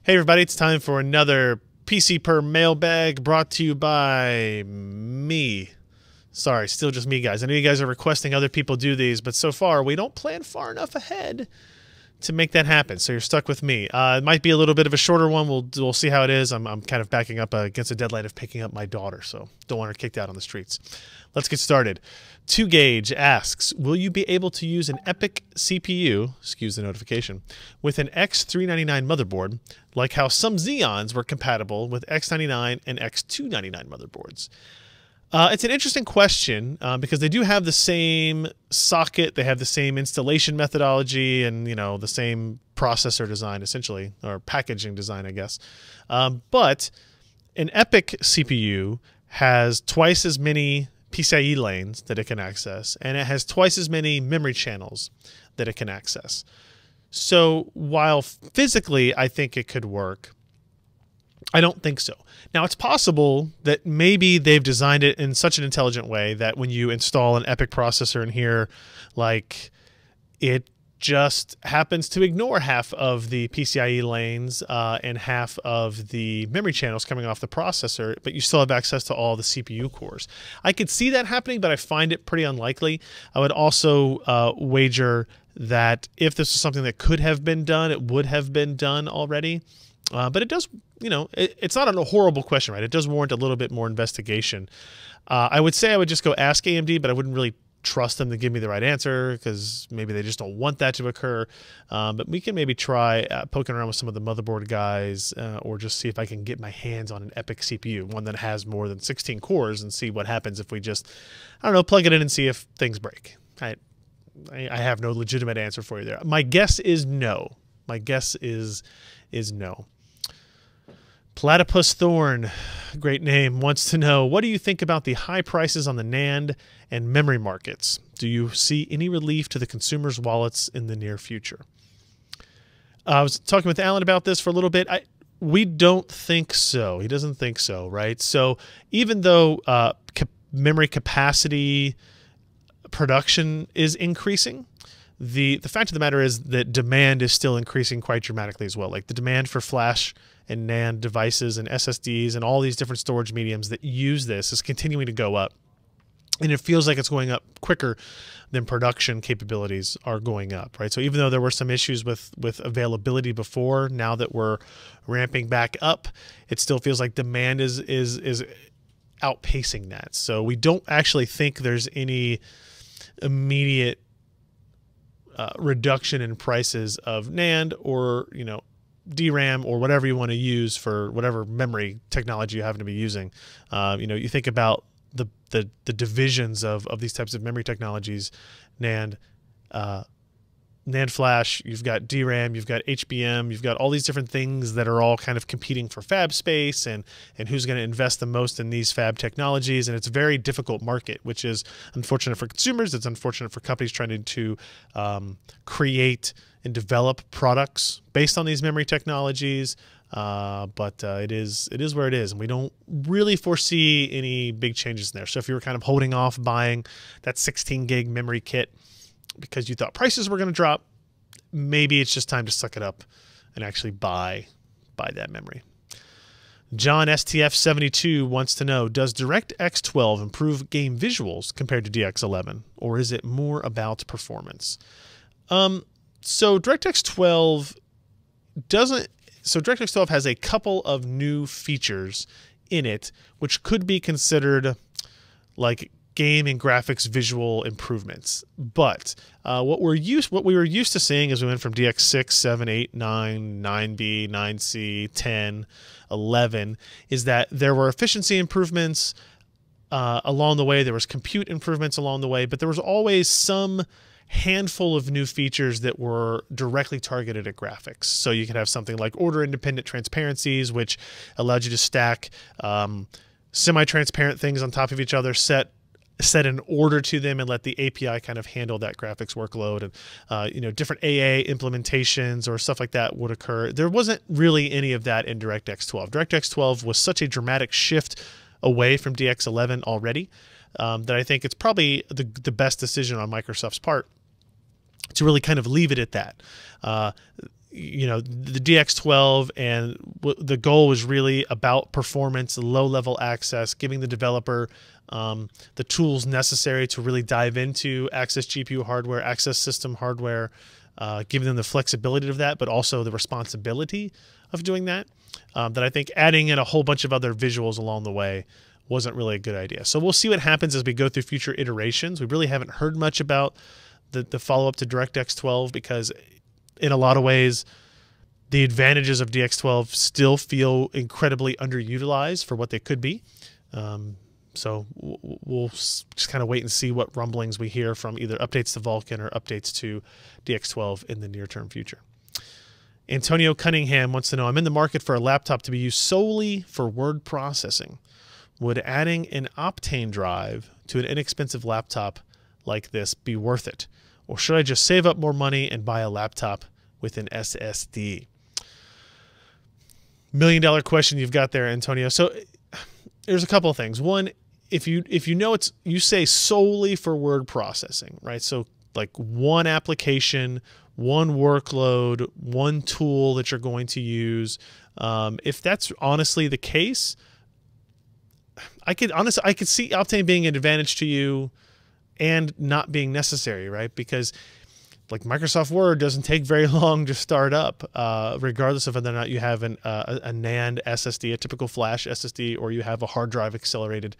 Hey everybody, it's time for another PCPer Mailbag brought to you by me. Sorry, still just me, guys. I know you guys are requesting other people do these, but so far we don't plan far enough ahead to make that happen, so you're stuck with me. It might be a little bit of a shorter one. We'll see how it is. I'm kind of backing up against a deadline of picking up my daughter, so don't want her kicked out on the streets. Let's get started. 2Gauge asks, will you be able to use an EPYC CPU, excuse the notification, with an X399 motherboard, like how some Xeons were compatible with X99 and X299 motherboards? It's an interesting question because they do have the same socket, they have the same installation methodology, and the same processor design essentially, or packaging design, I guess. But an EPYC CPU has twice as many PCIe lanes that it can access, and it has twice as many memory channels that it can access. So while physically I think it could work, I don't think so. Now, it's possible that maybe they've designed it in such an intelligent way that when you install an EPYC processor in here, like, it just happens to ignore half of the PCIe lanes and half of the memory channels coming off the processor, but you still have access to all the CPU cores. I could see that happening, but I find it pretty unlikely. I would also wager that if this was something that could have been done, it would have been done already. But it does, it's not a horrible question, right? It does warrant a little bit more investigation. I would say I would just go ask AMD, but I wouldn't really trust them to give me the right answer because maybe they just don't want that to occur. But we can maybe try poking around with some of the motherboard guys or just see if I can get my hands on an EPYC CPU, one that has more than 16 cores, and see what happens if we just, I don't know, plug it in and see if things break. I have no legitimate answer for you there. My guess is no. My guess is no. Platypus Thorn, great name, wants to know, what do you think about the high prices on the NAND and memory markets? Do you see any relief to the consumers' wallets in the near future? I was talking with Alan about this for a little bit. We don't think so. He doesn't think so, right? So even though memory capacity production is increasing, the fact of the matter is that demand is still increasing quite dramatically as well. Like the demand for flash and NAND devices and SSDs and all these different storage mediums that use this is continuing to go up. And it feels like it's going up quicker than production capabilities are going up, right? So even though there were some issues with availability before, now that we're ramping back up, it still feels like demand is outpacing that. So we don't actually think there's any immediate reduction in prices of NAND or, DRAM or whatever you want to use for whatever memory technology you happen to be using. You think about the divisions of these types of memory technologies, NAND flash, you've got DRAM, you've got HBM, you've got all these different things that are all kind of competing for fab space and who's going to invest the most in these fab technologies. And it's a very difficult market, which is unfortunate for consumers. It's unfortunate for companies trying to create and develop products based on these memory technologies. But it is where it is, and we don't really foresee any big changes in there. So if you were kind of holding off buying that 16 gig memory kit because you thought prices were going to drop, maybe it's just time to suck it up and actually buy that memory. John STF72 wants to know, does DirectX 12 improve game visuals compared to DX11, or is it more about performance? So DirectX 12 doesn't. So DirectX 12 has a couple of new features in it, which could be considered like game and graphics visual improvements. But what we were used to seeing as we went from DX6, 7, 8, 9, 9B, 9C, 10, 11, is that there were efficiency improvements along the way. There was compute improvements along the way, but there was always some handful of new features that were directly targeted at graphics. So you could have something like order-independent transparencies, which allowed you to stack semi-transparent things on top of each other, set an order to them, and let the API kind of handle that graphics workload. And different AA implementations or stuff like that would occur. There wasn't really any of that in DirectX 12. DirectX 12 was such a dramatic shift away from DX11 already that I think it's probably the best decision on Microsoft's part to really kind of leave it at that. you know, the DX12, and the goal was really about performance, low-level access, giving the developer the tools necessary to really dive into access GPU hardware, access system hardware, giving them the flexibility of that, but also the responsibility of doing that. That I think adding in a whole bunch of other visuals along the way wasn't really a good idea. So we'll see what happens as we go through future iterations. We really haven't heard much about the follow-up to DirectX 12 because in a lot of ways, the advantages of DX12 still feel incredibly underutilized for what they could be. So we'll just kind of wait and see what rumblings we hear from either updates to Vulkan or updates to DX12 in the near-term future. Antonio Cunningham wants to know, I'm in the market for a laptop to be used solely for word processing. Would adding an Optane drive to an inexpensive laptop like this be worth it? Or should I just save up more money and buy a laptop with an SSD? $1 million question you've got there, Antonio. So there's a couple of things. One, if you know you say solely for word processing, right? So like one application, one workload, one tool that you're going to use. If that's honestly the case, I could see Optane being an advantage to you and not being necessary, right? Because like Microsoft Word doesn't take very long to start up, regardless of whether or not you have a NAND SSD, a typical flash SSD, or you have a hard drive accelerated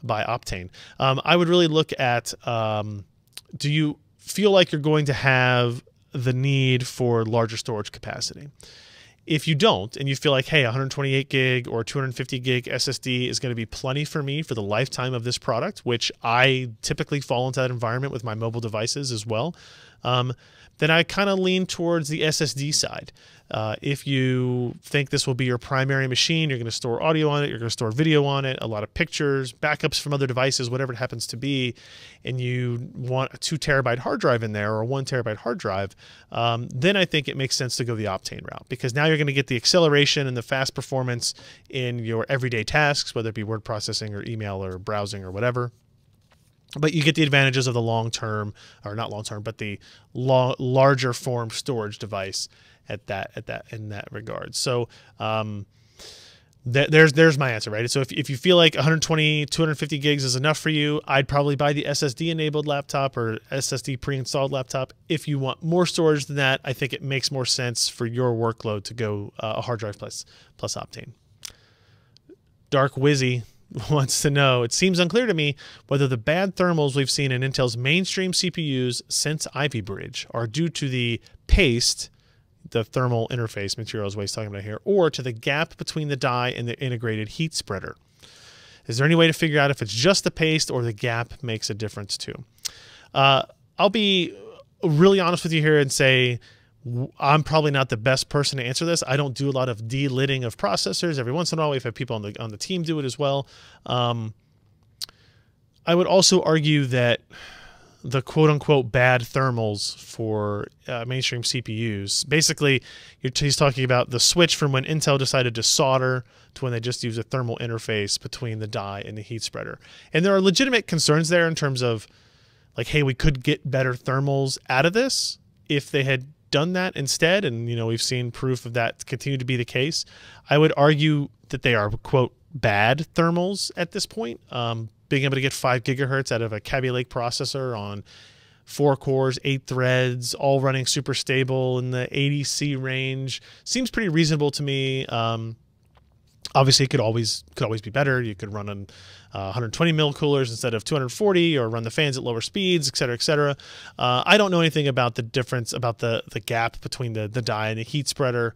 by Optane. I would really look at, do you feel like you're going to have the need for larger storage capacity? If you don't, and you feel like, hey, 128 gig or 250 gig SSD is going to be plenty for me for the lifetime of this product, which I typically fall into that environment with my mobile devices as well, then I kind of lean towards the SSD side. If you think this will be your primary machine, you're going to store audio on it, you're going to store video on it, a lot of pictures, backups from other devices, whatever it happens to be, and you want a 2 terabyte hard drive in there or a 1 terabyte hard drive, then I think it makes sense to go the Optane route, because now you're going to get the acceleration and the fast performance in your everyday tasks, whether it be word processing or email or browsing or whatever. But you get the advantages of the long-term, or not long-term, but the larger form storage device in that regard. So there's my answer, right? So if you feel like 120, 250 gigs is enough for you, I'd probably buy the SSD-enabled laptop or SSD pre-installed laptop. If you want more storage than that, I think it makes more sense for your workload to go a hard drive plus Optane. Dark Wizzy wants to know, it seems unclear to me whether the bad thermals we've seen in Intel's mainstream CPUs since Ivy Bridge are due to the paste, the thermal interface material is what he's talking about here, or to the gap between the die and the integrated heat spreader. Is there any way to figure out if it's just the paste or the gap makes a difference too? I'll be really honest with you here and say I'm probably not the best person to answer this. I don't do a lot of delitting of processors. Every once in a while, we've had people on the team do it as well. I would also argue that the quote-unquote bad thermals for mainstream CPUs, basically, he's talking about the switch from when Intel decided to solder to when they just use a thermal interface between the die and the heat spreader. And there are legitimate concerns there in terms of, like, hey, we could get better thermals out of this if they had done that instead, and we've seen proof of that continue to be the case. I would argue that they are quote bad thermals at this point. Being able to get 5 gigahertz out of a Kaby Lake processor on 4 cores, 8 threads, all running super stable in the 80C range seems pretty reasonable to me. Obviously, it could always be better. You could run on 120 mil coolers instead of 240, or run the fans at lower speeds, et cetera, et cetera. I don't know anything about the difference, about the gap between the die and the heat spreader.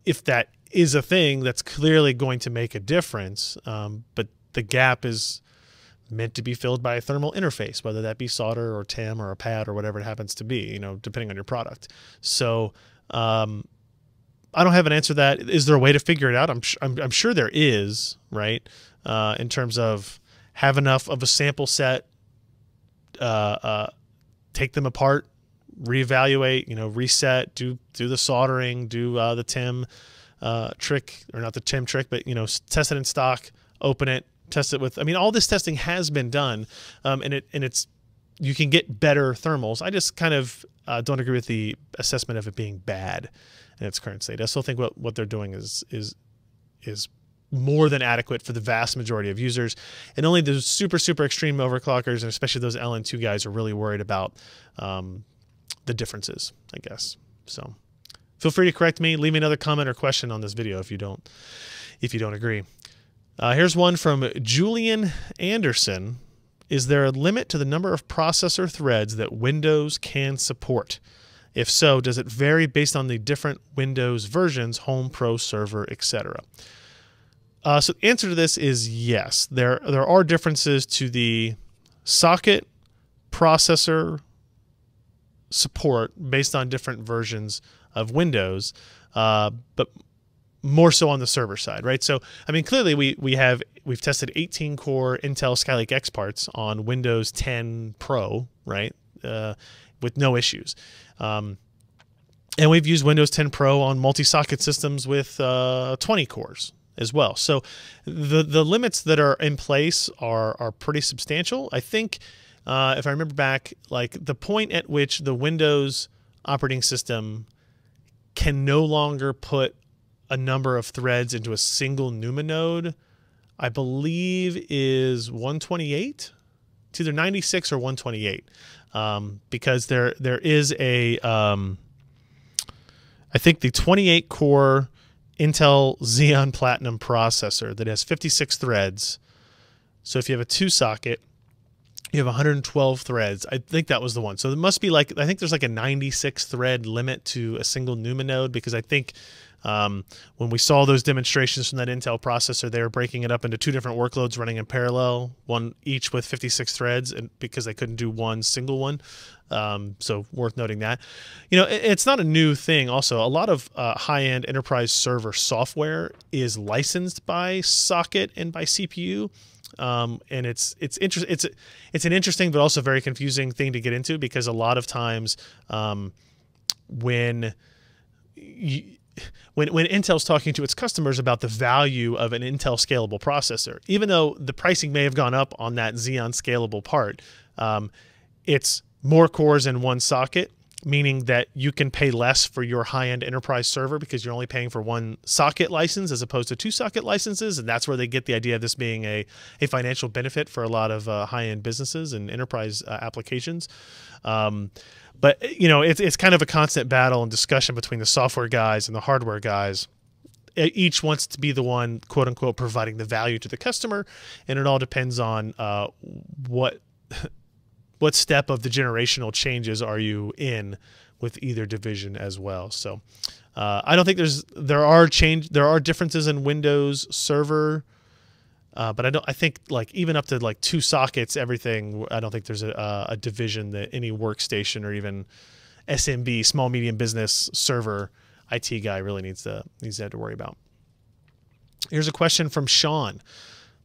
If that is a thing, that's clearly going to make a difference. But the gap is meant to be filled by a thermal interface, whether that be solder or TEM or a pad or whatever it happens to be, depending on your product. So I don't have an answer to that. Is there a way to figure it out? I'm sure there is, right? In terms of have enough of a sample set, take them apart, reevaluate, reset, do the soldering, do the TEM trick, or not the TEM trick, but test it in stock, open it, test it with. I mean, all this testing has been done, and it's you can get better thermals. I just kind of don't agree with the assessment of it being bad in its current state. I still think what they're doing is more than adequate for the vast majority of users, and only the super extreme overclockers, and especially those LN2 guys, are really worried about the differences, I guess. So feel free to correct me, leave me another comment or question on this video if you don't agree. Here's one from Julian Anderson. Is there a limit to the number of processor threads that Windows can support? If so, does it vary based on the different Windows versions, Home, Pro, Server, etc.? So the answer to this is yes. There are differences to the socket processor support based on different versions of Windows, but more so on the server side, right? So, I mean, clearly we've tested 18-core Intel Skylake X parts on Windows 10 Pro, right, with no issues. And we've used Windows 10 Pro on multi-socket systems with 20 cores as well. So the limits that are in place are pretty substantial. I think if I remember back, like the point at which the Windows operating system can no longer put a number of threads into a single NUMA node, I believe is 128. It's either 96 or 128, because there is a I think the 28-core Intel Xeon Platinum processor that has 56 threads. So if you have a 2-socket, you have 112 threads. I think that was the one. So it must be like, I think there's like a 96 thread limit to a single NUMA node, because I think when we saw those demonstrations from that Intel processor, they were breaking it up into 2 different workloads running in parallel, one each with 56 threads, and because they couldn't do one single one. So worth noting that. You know, it's not a new thing. Also, a lot of high-end enterprise server software is licensed by socket and by CPU. And it's an interesting but also very confusing thing to get into, because a lot of times when Intel's talking to its customers about the value of an Intel scalable processor, even though the pricing may have gone up on that Xeon scalable part, it's more cores in one socket, meaning that you can pay less for your high-end enterprise server because you're only paying for 1 socket license as opposed to 2 socket licenses, and that's where they get the idea of this being a financial benefit for a lot of high-end businesses and enterprise applications. But you know, it's kind of a constant battle and discussion between the software guys and the hardware guys. Each wants to be the one, quote unquote, providing the value to the customer, and it all depends on what step of the generational changes are you in with either division as well. So I don't think there are differences in Windows Server, but I think like even up to like 2 sockets, everything, I don't think there's a division that any workstation or even SMB, small medium business server IT guy really needs to have to worry about. Here's a question from Sean.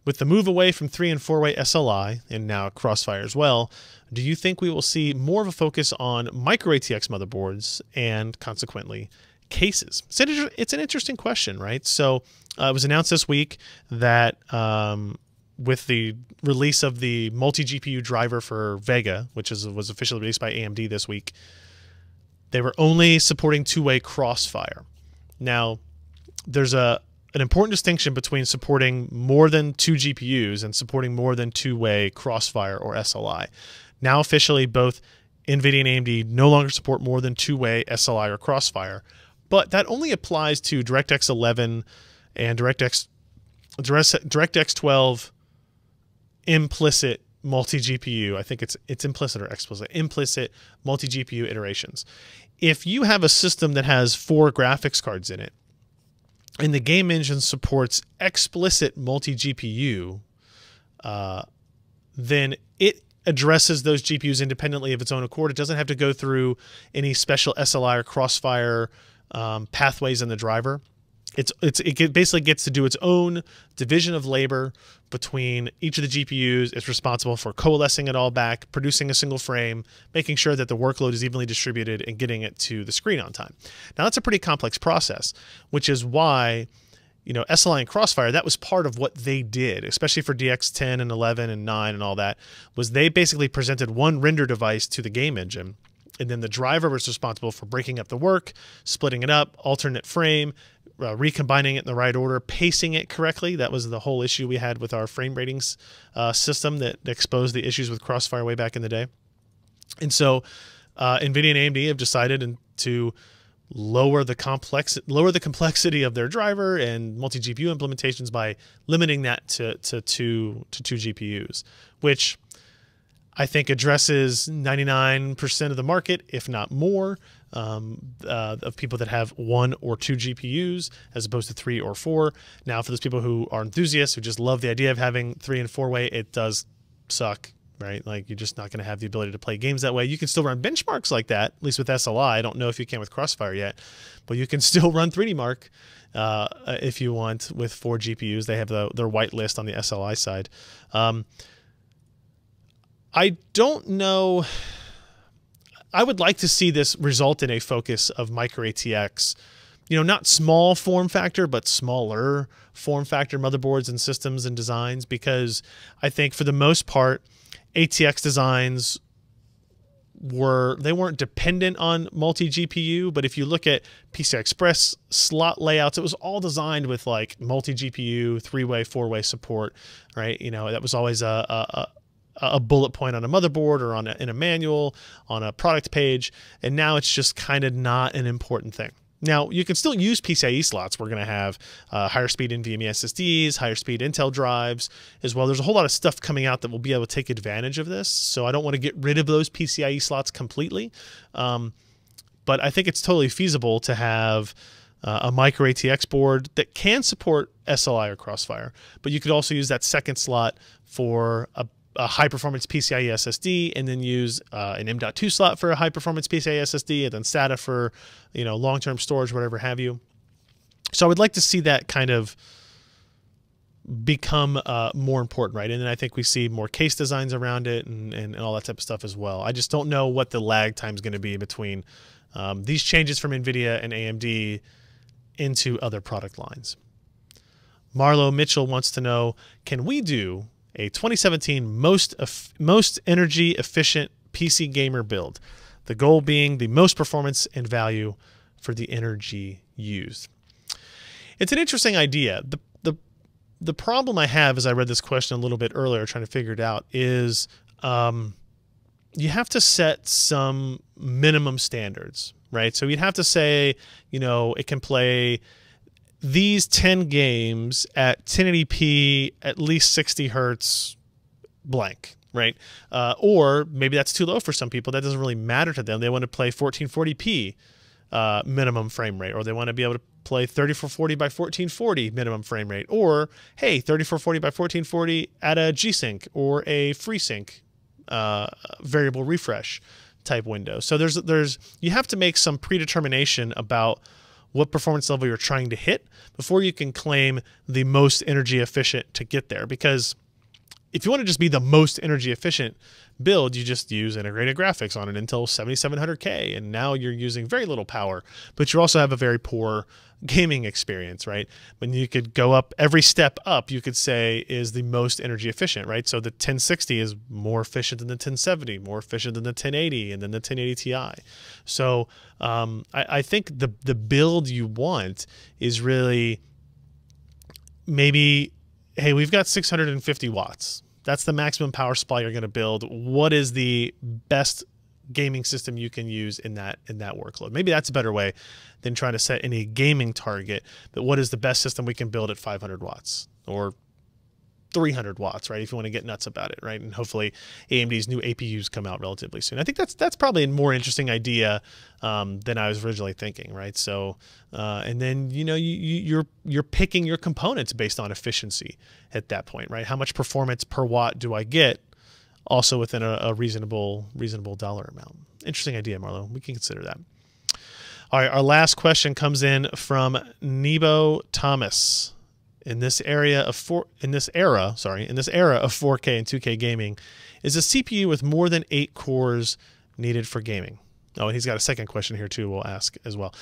With the move away from 3- and 4-way SLI, and now Crossfire as well, do you think we will see more of a focus on micro ATX motherboards and consequently cases? It's an interesting question, right? So it was announced this week that with the release of the multi-GPU driver for Vega, which was officially released by AMD this week, they were only supporting 2-way Crossfire. Now, there's an important distinction between supporting more than 2 GPUs and supporting more than 2-way Crossfire or SLI. Now officially, both NVIDIA and AMD no longer support more than 2-way SLI or Crossfire, but that only applies to DirectX 11 and DirectX 12 implicit multi-GPU. I think it's implicit or explicit. Implicit multi-GPU iterations. If you have a system that has 4 graphics cards in it, and the game engine supports explicit multi-GPU, then it addresses those GPUs independently of its own accord. It doesn't have to go through any special SLI or Crossfire pathways in the driver. It basically gets to do its own division of labor between each of the GPUs. It's responsible for coalescing it all back, producing a single frame, making sure that the workload is evenly distributed, and getting it to the screen on time. Now, that's a pretty complex process, which is why SLI and Crossfire, that was part of what they did, especially for DX10 and 11 and 9 and all that, was they basically presented one render device to the game engine, and then the driver was responsible for breaking up the work, splitting it up, alternate frame, recombining it in the right order, pacing it correctly. That was the whole issue we had with our frame ratings system that exposed the issues with Crossfire way back in the day. And so NVIDIA and AMD have decided to lower the complexity of their driver and multi-GPU implementations by limiting that to two GPUs, which I think addresses 99% of the market, if not more, of people that have 1 or 2 GPUs as opposed to 3 or 4. Now, for those people who are enthusiasts, who just love the idea of having 3 and 4-way, it does suck, right? Like, you're just not going to have the ability to play games that way. You can still run benchmarks like that, at least with SLI. I don't know if you can with Crossfire yet, but you can still run 3D Mark if you want with 4 GPUs. They have their whitelist on the SLI side. I don't know. I would like to see this result in a focus of micro ATX, not small form factor, but smaller form factor motherboards and systems and designs, because I think for the most part, ATX designs weren't dependent on multi-GPU, but if you look at PCI Express slot layouts, it was all designed with like multi-GPU, 3-way, 4-way support, right? That was always a bullet point on a motherboard or in a manual, on a product page, and now it's just kind of not an important thing. Now, you can still use PCIe slots. We're going to have higher speed NVMe SSDs, higher speed Intel drives as well. There's a whole lot of stuff coming out that will be able to take advantage of this, so I don't want to get rid of those PCIe slots completely, but I think it's totally feasible to have a micro ATX board that can support SLI or Crossfire, but you could also use that second slot for a high-performance PCIe SSD, and then use an M.2 slot for a high-performance PCIe SSD, and then SATA for long-term storage, whatever have you. So I would like to see that kind of become more important, right? And then I think we see more case designs around it and all that type of stuff as well. I just don't know what the lag time is going to be between these changes from NVIDIA and AMD into other product lines. Marlo Mitchell wants to know, can we do a 2017 most energy efficient PC gamer build, the goal being the most performance and value for the energy used? It's an interesting idea. The problem I have, as I read this question a little bit earlier trying to figure it out, is you have to set some minimum standards, right? So you'd have to say, it can play these 10 games at 1080p, at least 60 hertz, blank, right? Or maybe that's too low for some people. That doesn't really matter to them. They want to play 1440p minimum frame rate, or they want to be able to play 3440 by 1440 minimum frame rate, or hey, 3440 by 1440 at a G-Sync or a FreeSync variable refresh type window. So you have to make some predetermination about what performance level you're trying to hit before you can claim the most energy efficient to get there. Because if you want to just be the most energy efficient build, you just use integrated graphics on an Intel 7700K, and now you're using very little power, but you also have a very poor gaming experience, right? When you could go up every step up, you could say is the most energy efficient, right? So the 1060 is more efficient than the 1070, more efficient than the 1080, and then the 1080 Ti. So I think the build you want is really maybe, hey, we've got 650 watts. That's the maximum power supply you're going to build. What is the best gaming system you can use in that workload? Maybe that's a better way than trying to set any gaming target. But what is the best system we can build at 500 watts or 300 watts, right? If you want to get nuts about it, right? And hopefully AMD's new APUs come out relatively soon. I think that's probably a more interesting idea than I was originally thinking, right? So, and then you're picking your components based on efficiency at that point, right? How much performance per watt do I get, also within a reasonable dollar amount? Interesting idea, Marlo. We can consider that. All right, our last question comes in from Nebo Thomas. In this era of 4K and 2K gaming, is a CPU with more than 8 cores needed for gaming? Oh, and he's got a second question here too. We'll ask as well.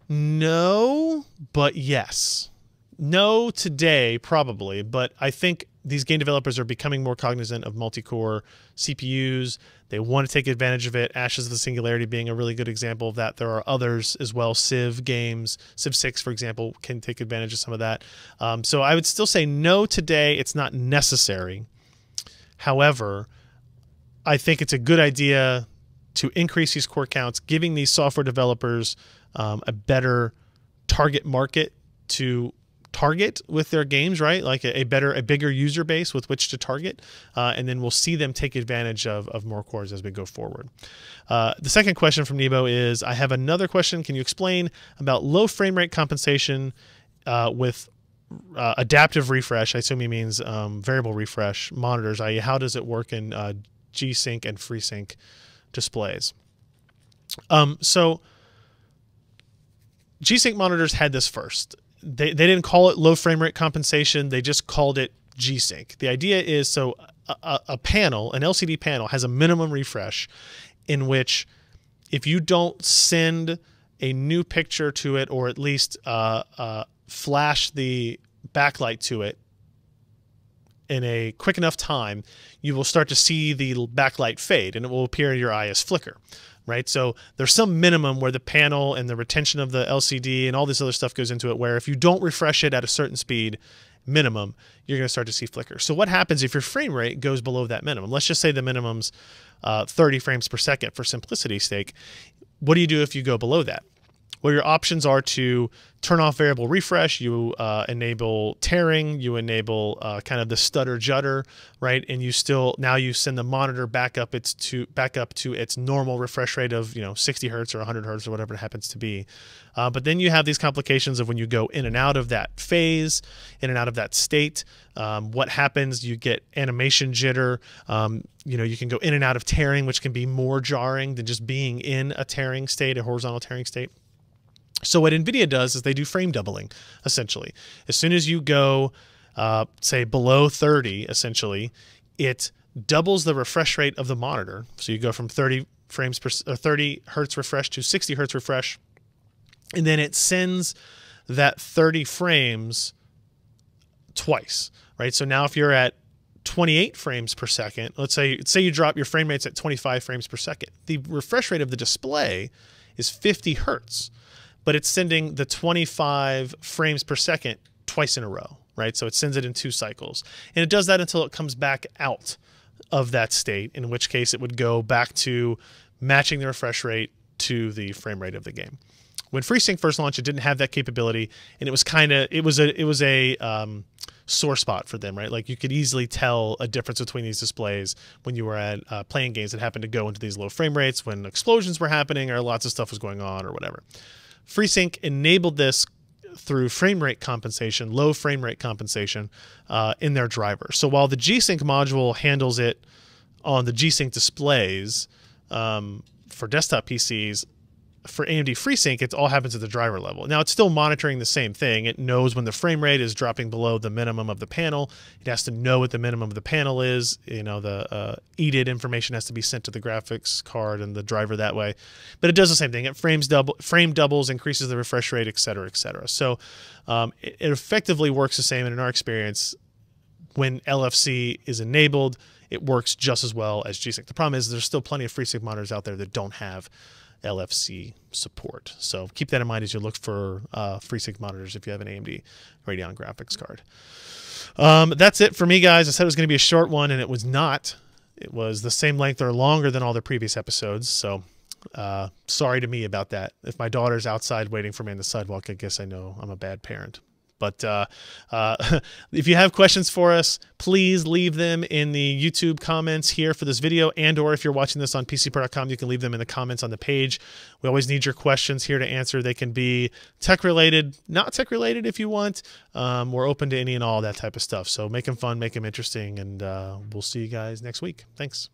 No, but yes. No today, probably, but I think these game developers are becoming more cognizant of multi-core CPUs. They want to take advantage of it. Ashes of the Singularity being a really good example of that. There are others as well. Civ games, Civ 6, for example, can take advantage of some of that. So I would still say no today. It's not necessary. However, I think it's a good idea to increase these core counts, giving these software developers a better target market to target with their games, right? Like a bigger user base with which to target, and then we'll see them take advantage of more cores as we go forward. The second question from Nebo is, I have another question. Can you explain about low frame rate compensation with adaptive refresh? I assume he means variable refresh monitors, i.e. how does it work in G-Sync and FreeSync displays? So G-Sync monitors had this first. They didn't call it low frame rate compensation. They just called it G-Sync. The idea is, so a panel, an LCD panel, has a minimum refresh in which if you don't send a new picture to it, or at least flash the backlight to it in a quick enough time, you will start to see the backlight fade and it will appear in your eye as flicker. Right, so there's some minimum where the panel and the retention of the LCD and all this other stuff goes into it, where if you don't refresh it at a certain speed, minimum, you're going to start to see flicker. So what happens if your frame rate goes below that minimum? Let's just say the minimum's 30 frames per second for simplicity's sake. What do you do if you go below that? Well, your options are to turn off variable refresh, you enable tearing, you enable kind of the stutter judder, right? And you now you send the monitor back up to its normal refresh rate of 60 hertz or 100 hertz or whatever it happens to be. But then you have these complications of when you go in and out of that phase, in and out of that state. What happens? You get animation jitter. You can go in and out of tearing, which can be more jarring than just being in a tearing state, a horizontal tearing state. So what NVIDIA does is they do frame doubling, essentially. As soon as you go, say, below 30, essentially, it doubles the refresh rate of the monitor. So you go from 30 hertz refresh to 60 hertz refresh, and then it sends that 30 frames twice, right? So now if you're at 28 frames per second, let's say you drop your frame rates at 25 frames per second, the refresh rate of the display is 50 hertz. But it's sending the 25 frames per second twice in a row, right? So it sends it in 2 cycles. And it does that until it comes back out of that state, in which case it would go back to matching the refresh rate to the frame rate of the game. When FreeSync first launched, it didn't have that capability, and it was a sore spot for them, right? Like you could easily tell a difference between these displays when you were at playing games that happened to go into these low frame rates, when explosions were happening or lots of stuff was going on or whatever. FreeSync enabled this through frame rate compensation, low frame rate compensation in their driver. So while the G-Sync module handles it on the G-Sync displays for desktop PCs, for AMD FreeSync, it all happens at the driver level. Now, it's still monitoring the same thing. It knows when the frame rate is dropping below the minimum of the panel. It has to know what the minimum of the panel is. The EDID information has to be sent to the graphics card and the driver that way. But it does the same thing. It frame doubles, increases the refresh rate, et cetera, et cetera. So it effectively works the same. And in our experience, when LFC is enabled, it works just as well as G-Sync. The problem is there's still plenty of FreeSync monitors out there that don't have LFC support. So keep that in mind as you look for FreeSync monitors if you have an AMD Radeon graphics card. That's it for me, guys. I said it was going to be a short one, and it was not. It was the same length or longer than all the previous episodes. So sorry to me about that. If my daughter's outside waiting for me on the sidewalk, I guess I know I'm a bad parent. But if you have questions for us, please leave them in the YouTube comments here for this video, and or if you're watching this on PCPer.com, you can leave them in the comments on the page. We always need your questions here to answer. They can be tech-related, not tech-related if you want. We're open to any and all that type of stuff. So make them fun, make them interesting, and we'll see you guys next week. Thanks.